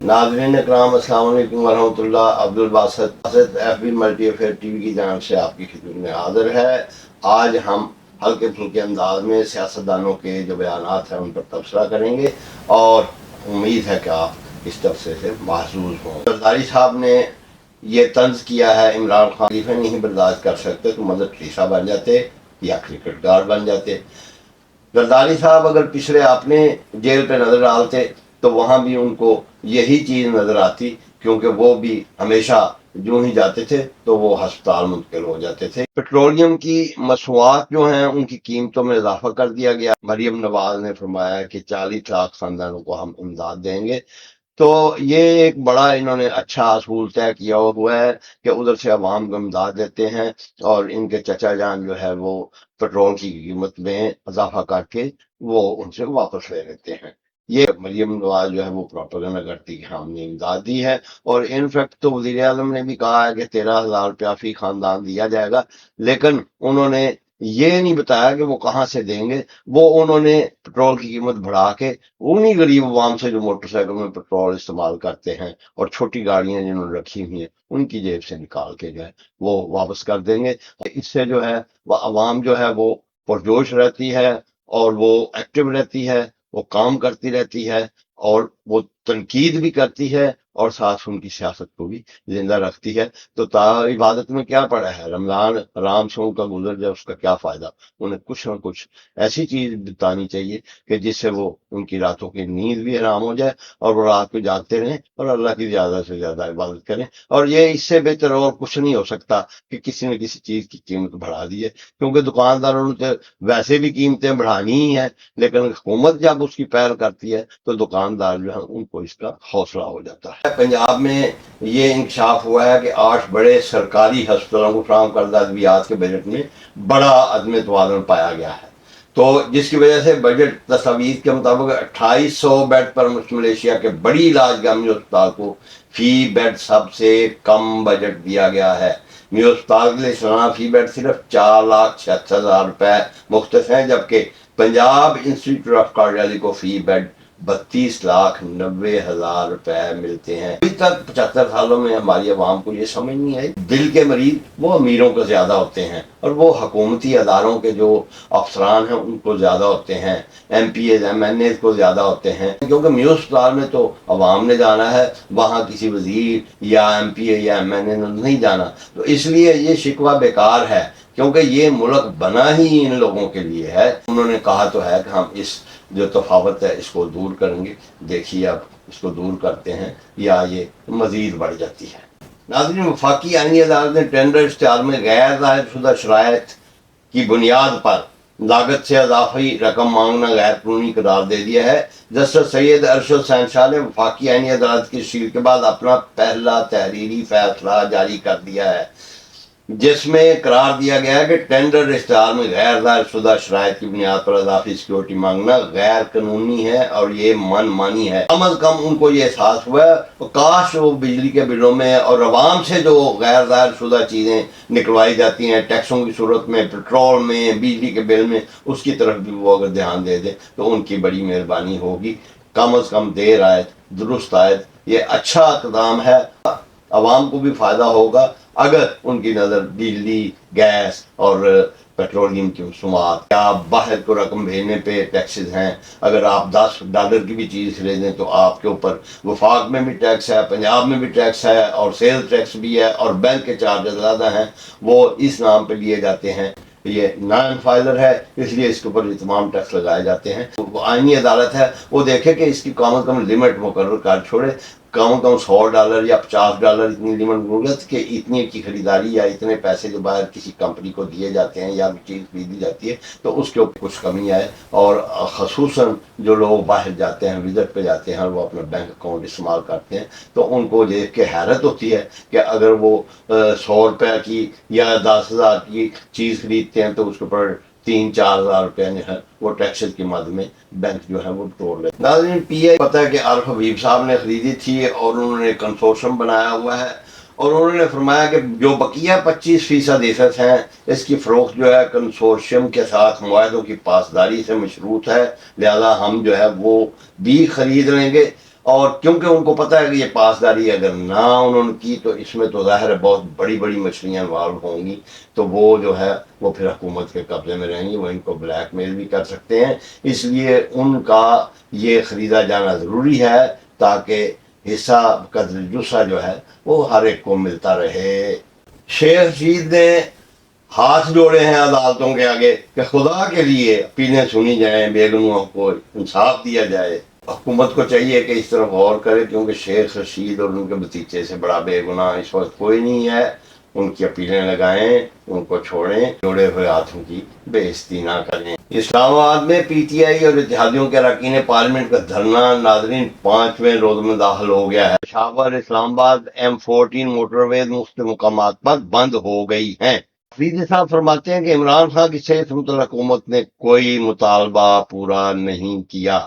नाज़रीन इकराम अस्सलाम वालेकुम वरहमतुल्लाह। Abdul Basit FB multi affair TV की जानिब से आपकी खिदमत में हाजिर है। आज हम हल्के फुल्के अंदाज में सियासतदानों के जो बयानात हैं उन पर तबसरा करेंगे और उम्मीद है कि आप इस तबसरे से महसूस हों। जरदारी साहब ने ये तंज किया है इमरान खान खलीफे नहीं बर्दाश्त कर सकते तो मदर टेरेसा बन जाते या क्रिकेटकार बन जाते। जरदारी साहब अगर पिछले अपने जेल पे नजर डालते तो वहाँ भी उनको यही चीज़ नज़र आती, क्योंकि वो भी हमेशा जो ही जाते थे तो वो हस्पताल मुंतकिल हो जाते थे। पेट्रोलियम की मसनूआत जो हैं उनकी कीमतों में इजाफा कर दिया गया। मरियम नवाज ने फरमाया कि 40 लाख खानदानों को हम इमदाद देंगे। तो ये एक बड़ा इन्होंने अच्छा असूल तय किया हुआ है कि उधर से अवाम को इमदाद देते हैं और इनके चचा जान जो है वो पेट्रोल की कीमत में इजाफा करके वो उनसे वापस ले लेते हैं। ये मरियम नवाज जो है वो प्रोपेगेंडा करती है कि हमने इमदाद दी है। और इनफैक्ट तो वज़ीर आज़म ने भी कहा है कि 13,000 रुपया फी खानदान दिया जाएगा, लेकिन उन्होंने ये नहीं बताया कि वो कहाँ से देंगे। वो उन्होंने पेट्रोल की कीमत बढ़ा के उन्हीं गरीब अवाम से जो मोटरसाइकिल में पेट्रोल इस्तेमाल करते हैं और छोटी गाड़ियां जिन्होंने रखी हुई हैं उनकी जेब से निकाल के जो है वो वापस कर देंगे। इससे जो है वो अवाम जो है वो पुरजोश रहती है और वो एक्टिव रहती है, वो काम करती रहती है और वो तनकीद भी करती है और साथ उनकी सियासत को भी जिंदा रखती है। तो इबादत में क्या पड़ा है, रमजान आराम से उनका गुजर जाए उसका क्या फायदा। उन्हें कुछ ना कुछ ऐसी चीज बतानी चाहिए कि जिससे वो उनकी रातों की नींद भी आराम हो जाए और वो रात को जागते रहें और अल्लाह की ज्यादा से ज्यादा इबादत करें। और ये इससे बेहतर और कुछ नहीं हो सकता कि किसी न किसी चीज की कीमत बढ़ा दी है, क्योंकि दुकानदारों ने तो वैसे भी कीमतें बढ़ानी ही है, लेकिन हुकूमत जब उसकी पहल करती है तो दुकानदार जो है उनको इसका हौसला हो जाता है। पंजाब में ये इंकशाफ हुआ है कि 8 बड़े सरकारी अस्पतालों को फराहम करदा अद्वियात के बजट में बड़ा अदम तवाज़ुन पाया गया है। तो जिसकी वजह से बजट तस्वीर के मुताबिक 2800 बेड पर मुश्तमिल एशिया के बड़ी इलाजगामी अस्पताल को फी बेड सबसे कम बजट दिया गया है। न्यू अस्पताल के लिए सालाना फी बेड सिर्फ 4,76,000 रुपए मुख्तस हैं, जबकि पंजाब इंस्टीट्यूट ऑफ कार्डियोलॉजी को फी बेड 32,90,000 रुपए मिलते हैं। अभी तक 75 सालों में हमारी आवाम को ये समझ नहीं आई, दिल के मरीज वो अमीरों को ज्यादा होते हैं और वो हुकूमती अदारों के जो अफसरान हैं उनको ज्यादा होते हैं, MPs MNAs को ज्यादा होते हैं। क्योंकि म्यूज़ अस्पताल में तो अवाम ने जाना है, वहाँ किसी वजीर या MPA या MNA ने नहीं जाना। तो इसलिए ये शिकवा बेकार है, क्योंकि ये मुल्क बना ही इन लोगों के लिए है। उन्होंने कहा तो है कि हम इस जो तफावत है इसको दूर करेंगे। देखिए अब इसको दूर करते हैं या ये मजीद बढ़ जाती है। नाज़रीन, वफाकी आईनी अदालत ने टेंडर इश्तिहार में गैर ज़ाहिर शुदा शराइत की बुनियाद पर लागत से इजाफी रकम मांगना गैर कानूनी करार दे दिया है। जस्टिस सैयद अरशद शहनशाह ने वफाकी आईनी अदालत की तशकील के बाद अपना पहला तहरीरी फैसला जारी कर दिया है, जिसमें करार दिया गया है कि टेंडर इश्तिहार में गैर ज़ाहिर शुदा शराइत की बुनियाद पर इजाफी सिक्योरिटी मांगना गैर कानूनी है और ये मनमानी है। कम अज कम उनको ये एहसास हुआ है, काश वो बिजली के बिलों में और आवाम से जो गैर ज़ाहिर शुदा चीज़ें निकलवाई जाती हैं टैक्सों की सूरत में, पेट्रोल में, बिजली के बिल में, उसकी तरफ भी वो अगर ध्यान दे दें तो उनकी बड़ी मेहरबानी होगी। कम अज कम देर आयत दुरुस्त आयत, ये अच्छा इक़दाम है, आवाम को भी फ़ायदा होगा अगर उनकी नज़र बिजली, गैस और पेट्रोलियम की मसनूआत या बाहर को रकम भेजने पे टैक्सेस हैं। अगर आप $10 की भी चीज़ खरीदें तो आपके ऊपर वफाक में भी टैक्स है, पंजाब में भी टैक्स है और सेल्स टैक्स भी है और बैंक के चार्जेस ज़्यादा हैं, वो इस नाम पे लिए जाते हैं। ये नॉन फाइलर है, इसलिए इसके ऊपर तमाम टैक्स लगाए जाते हैं। वो आईनी अदालत है, वो देखे कि इसकी कम अज़ कम लिमिट मुकर्रर कर छोड़े। कम से कम $100 या $50 इतनी लिमिट मुकर्रर कि इतनी की खरीदारी या इतने पैसे जो बाहर किसी कंपनी को दिए जाते हैं या चीज़ खरीदी जाती है तो उसके ऊपर कुछ कमी आए। और ख़ुसूसन जो लोग बाहर जाते हैं, विजिट पे जाते हैं और वो अपना बैंक अकाउंट इस्तेमाल करते हैं तो उनको देख के हैरत होती है कि अगर वो 100 रुपये की या 10,000 की चीज़ खरीदते हैं तो उसके ऊपर 3-4 हज़ार रुपये जो है वो टैक्सेस की मद में बैंक जो है वो तोड़ ले। नाज़रीन, PI पता है कि आरिफ हबीब साहब ने खरीदी थी और उन्होंने कंसोर्शियम बनाया हुआ है और उन्होंने फरमाया कि जो बकिया 25% हिस्सा हैं इसकी फ़रोख्त जो है कंसोर्शियम के साथ मुआहदों की पासदारी से मशरूत है, लिहाजा हम जो है वो भी खरीद लेंगे। اور کیونکہ ان کو پتہ ہے کہ یہ پاسداری اگر نہ انہوں نے کی تو اس میں تو ظاہر ہے بہت بڑی بڑی مچھلیاں انوالو ہوں گی، تو وہ جو ہے وہ پھر حکومت کے قبضے میں رہیں گی، وہ ان کو بلیک میل بھی کر سکتے ہیں۔ اس لیے ان کا یہ خریدا جانا ضروری ہے تاکہ حصہ قدر جسہ جو ہے وہ ہر ایک کو ملتا رہے۔ شیخ رشید نے ہاتھ جوڑے ہیں عدالتوں کے آگے کہ خدا کے لیے اپیلیں سنی جائیں، بے گناہوں کو انصاف دیا جائے۔ حکومت کو چاہیے کہ اس طرف غور کرے، کیونکہ شیخ رشید اور ان کے بتیجے سے بڑا بے گناہ اس وقت کوئی نہیں ہے۔ ان کی اپیلیں لگائیں، ان کو چھوڑیں، جوڑے ہوئے ہاتھوں کی بے عزتی نہ کریں۔ اسلام آباد میں پی ٹی آئی اور اتحادیوں کے اراکین پارلیمنٹ کا دھرنا ناظرین 5ویں روز میں داخل ہو گیا ہے۔ پشاور اسلام آباد M14 موٹر ویز مختلف مقامات پر بند ہو گئی ہیں۔ فریدی صاحب فرماتے ہیں کہ عمران خان کی صحت متعلق حکومت نے کوئی مطالبہ پورا نہیں کیا۔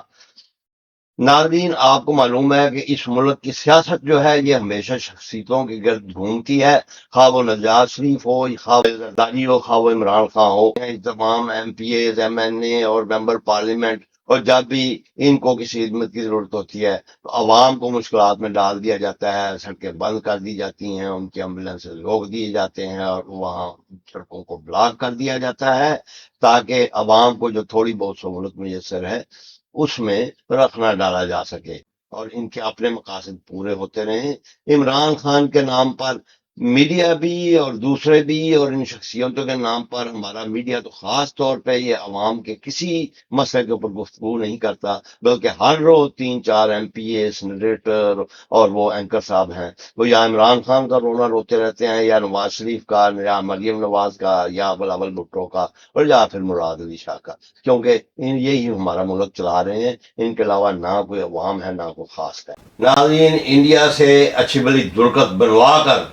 ناظرین، آپ کو معلوم ہے کہ اس ملک کی سیاست جو ہے یہ ہمیشہ شخصیتوں کے گرد گھومتی ہے، خواہ وہ نواز شریف ہو، خواہ وہ زرداری ہو، خواہ وہ عمران خان ہو۔ تمام MPAs MNA اور ممبر پارلیمنٹ، اور جب بھی ان کو کسی خدمت کی ضرورت ہوتی ہے تو عوام کو مشکلات میں ڈال دیا جاتا ہے، سڑکیں بند کر دی جاتی ہیں، ان کی ایمبولینس روک دیے جاتے ہیں اور وہاں سڑکوں کو بلاک کر دیا جاتا ہے تاکہ عوام کو جو تھوڑی بہت سہولت میسر ہے اس میں رکھنا ڈالا جا سکے اور ان کے اپنے مقاصد پورے ہوتے رہیں۔ عمران خان کے نام پر میڈیا بھی اور دوسرے بھی اور ان شخصیتوں کے نام پر ہمارا میڈیا تو خاص طور پہ یہ عوام کے کسی مسئلے کے اوپر گفتگو نہیں کرتا، بلکہ ہر روز 3-4 MPA سینیٹر اور وہ اینکر صاحب ہیں وہ یا عمران خان کا رونا روتے رہتے ہیں، یا نواز شریف کا، یا مریم نواز کا، یا بلاول بھٹو کا، اور یا پھر مراد علی شاہ کا، کیونکہ یہی ہمارا ملک چلا رہے ہیں، ان کے علاوہ نہ کوئی عوام ہے نہ کوئی خاص ہے۔ ناظرین، انڈیا سے اچھی بلی درکت بنوا کر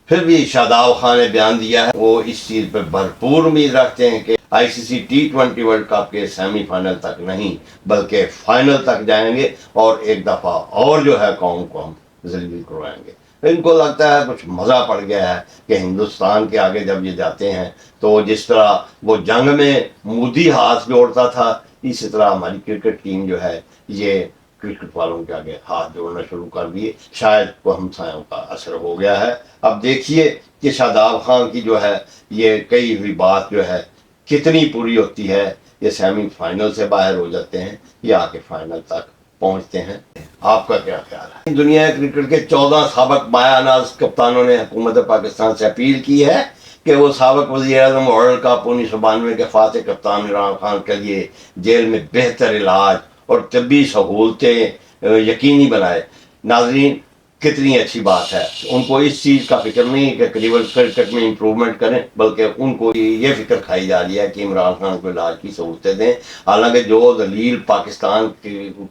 پھر بھی شاداب خان نے بیان دیا ہے وہ اس چیز پہ بھرپور امید رکھتے ہیں کہ ICC T20 ورلڈ کپ کے سیمی فائنل تک نہیں بلکہ فائنل تک جائیں گے اور ایک دفعہ اور جو ہے قوم کو ہم ذلیل کروائیں گے۔ ان کو لگتا ہے کچھ مزہ پڑ گیا ہے کہ ہندوستان کے آگے جب یہ جاتے ہیں تو جس طرح وہ جنگ میں مودی ہاتھ جوڑتا تھا، اسی طرح ہماری کرکٹ ٹیم جو ہے یہ کرکٹ والوں کے آگے ہاتھ جوڑنا شروع کر دیے۔ شاید وہ ہمسایوں کا اثر ہو گیا ہے۔ اب دیکھیے کہ شاداب خان کی جو ہے یہ کئی ہوئی بات جو ہے کتنی پوری ہوتی ہے۔ یہ سیمی فائنل سے باہر ہو جاتے ہیں یا آ کے فائنل تک پہنچتے ہیں۔ آپ کا کیا خیال ہے؟ دنیا کرکٹ کے 14 سابق مایہ ناز کپتانوں نے حکومت پاکستان سے اپیل کی ہے کہ وہ سابق وزیر اعظم ورلڈ کپ 1992 کے فاتح کپتان عمران خان کے لیے جیل میں بہتر علاج اور طبی سہولتیں یقینی بنائے۔ ناظرین، کتنی اچھی بات ہے، ان کو اس چیز کا فکر نہیں کہ قریب کرکٹ میں امپرومنٹ کریں، بلکہ ان کو یہ فکر کھائی جا رہی ہے کہ عمران خان کو علاج کی سہولتیں دیں۔ حالانکہ جو ذلیل پاکستان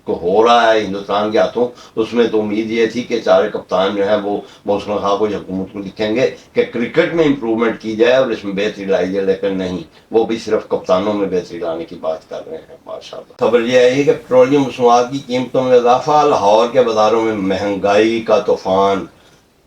کو ہو رہا ہے ہندوستان کے ہاتھوں، اس میں تو امید یہ تھی کہ سارے کپتان جو ہیں وہ محسن خان کو حکومت کو لکھیں گے کہ کرکٹ میں امپرومنٹ کی جائے اور اس میں بہتری لائی جائے، لیکن نہیں، وہ بھی صرف کپتانوں میں بہتری لانے کی بات کر رہے ہیں۔ ماشاءاللہ۔ خبر یہ ہے کہ پیٹرولیم مصنوعات کی قیمتوں میں اضافہ، لاہور کے بازاروں میں مہنگائی کا طوفان۔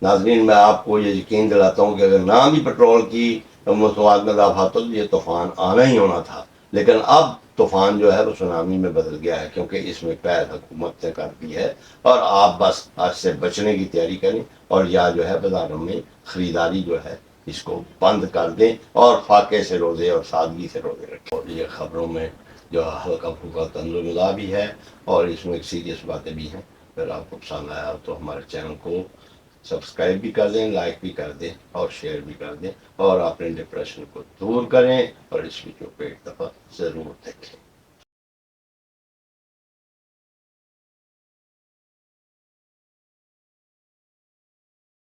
ناظرین، میں آپ کو یہ یقین دلاتا ہوں کہ اگر نہ بھی پیٹرول کی مصنوعات میں اضافہ تو یہ طوفان آنا ہی ہونا تھا، لیکن اب طوفان جو ہے وہ سونامی میں بدل گیا ہے، کیونکہ اس میں پہل حکومت نے کر دی ہے اور آپ بس آج سے بچنے کی تیاری کریں اور یا جو ہے بازاروں میں خریداری جو ہے اس کو بند کر دیں اور فاقے سے روزے اور سادگی سے روزے رکھیں۔ اور یہ خبروں میں جو ہلکا پھلکا طنز و مزاح بھی ہے اور اس میں ایک سیریس باتیں بھی ہیں۔ اگر آپ کو پسند آیا تو ہمارے چینل کو سبسکرائب بھی کر دیں، لائک بھی کر دیں اور شیئر بھی کر دیں، اور اپنے ڈپریشن کو دور کریں اور اس ویڈیو کو ایک دفعہ ضرور دیکھیں۔